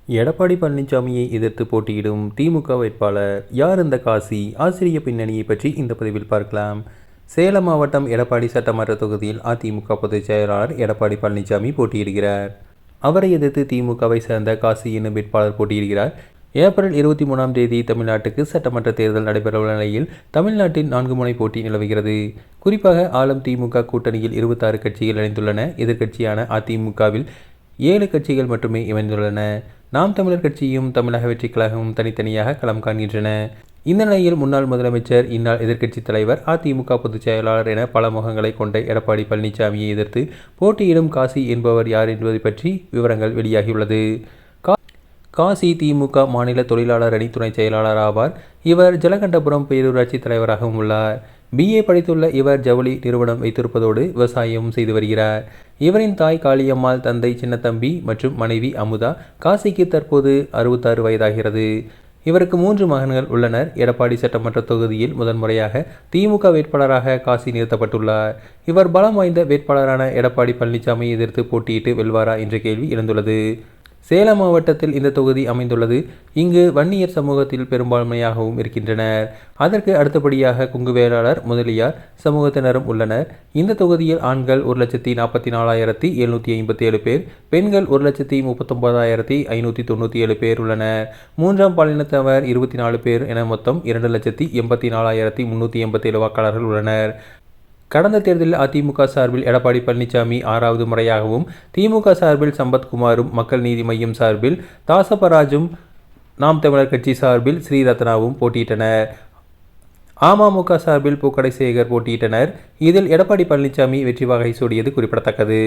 எடப்பாடி பழனிசாமியை எதிர்த்து போட்டியிடும் திமுக வேட்பாளர் யார்? இந்த காசி ஆசிரிய பின்னணியை பற்றி இந்த பதிவில் பார்க்கலாம். சேலம் மாவட்டம் எடப்பாடி சட்டமன்ற தொகுதியில் அதிமுக பொதுச் செயலாளர் எடப்பாடி பழனிசாமி போட்டியிடுகிறார். அவரை எதிர்த்து திமுகவை சேர்ந்த காசி என்னும் வேட்பாளர் போட்டியிடுகிறார். ஏப்ரல் 23ஆம் தேதி தமிழ்நாட்டுக்கு சட்டமன்ற தேர்தல் நடைபெறவுள்ள நிலையில் தமிழ்நாட்டில் 4 முனை போட்டி நிலவுகிறது. குறிப்பாக ஆளும் திமுக கூட்டணியில் 26 கட்சிகள் இணைந்துள்ளன. எதிர்க்கட்சியான அதிமுகவில் 7 கட்சிகள் மட்டுமே இணைந்துள்ளன. நாம் தமிழர் கட்சியும் தமிழக வெற்றி கழகமும் தனித்தனியாக களம் காண்கின்றன. இந்த நிலையில் முன்னாள் முதலமைச்சர், இந்நாள் எதிர்க்கட்சித் தலைவர், அதிமுக பொதுச் செயலாளர் என பல முகங்களை கொண்ட எடப்பாடி பழனிசாமியை எதிர்த்து போட்டியிடும் காசி என்பவர் யார் என்பதை பற்றி விவரங்கள் வெளியாகியுள்ளது. காசி திமுக மாநில தொழிலாளர் அணி துணை செயலாளர் ஆவார். இவர் ஜலகண்டபுரம் பேரூராட்சி தலைவராகவும் உள்ளார். BA படித்துள்ள இவர் ஜவுளி நிறுவனம் வைத்திருப்பதோடு விவசாயமும் செய்து வருகிறார். இவரின் தாய் காளியம்மாள், தந்தை சின்னத்தம்பி மற்றும் மனைவி அமுதா. காசிக்கு தற்போது 66 வயதாகிறது. இவருக்கு 3 மகன்கள் உள்ளனர். எடப்பாடி சட்டமன்ற தொகுதியில் முதன்முறையாக திமுக வேட்பாளராக காசி நிறுத்தப்பட்டுள்ளார். இவர் பலம் வாய்ந்த வேட்பாளரான எடப்பாடி பழனிசாமியை எதிர்த்து போட்டியிட்டு வெல்வாரா என்ற கேள்வி எழுந்துள்ளது. சேலம் மாவட்டத்தில் இந்த தொகுதி அமைந்துள்ளது. இங்கு வன்னியர் சமூகத்தில் பெரும்பான்மையாகவும் இருக்கின்றனர். அதற்கு அடுத்தபடியாக குங்குவேளாளர், முதலியார் சமூகத்தினரும் உள்ளனர். இந்த தொகுதியில் ஆண்கள் 1,44,757 பேர், பெண்கள் 1,39,597 பேர் உள்ளனர். 3ஆம் பாலினத்தவர் 24 பேர் என மொத்தம் 2,84,387 வாக்காளர்கள் உள்ளனர். கடந்த தேர்தலில் அதிமுக சார்பில் எடப்பாடி பழனிசாமி 6வது முறையாகவும், திமுக சார்பில் சம்பத்குமாரும், மக்கள் நீதி மய்யம் சார்பில் தாசப்பராஜும், நாம் தமிழர் கட்சி சார்பில் ஸ்ரீரத்னாவும் போட்டியிட்டனர். அமமுக சார்பில் பூக்கடை சேகர் போட்டியிட்டனர். இதில் எடப்பாடி பழனிசாமி வெற்றி வாகை சூடியது குறிப்பிடத்தக்கது.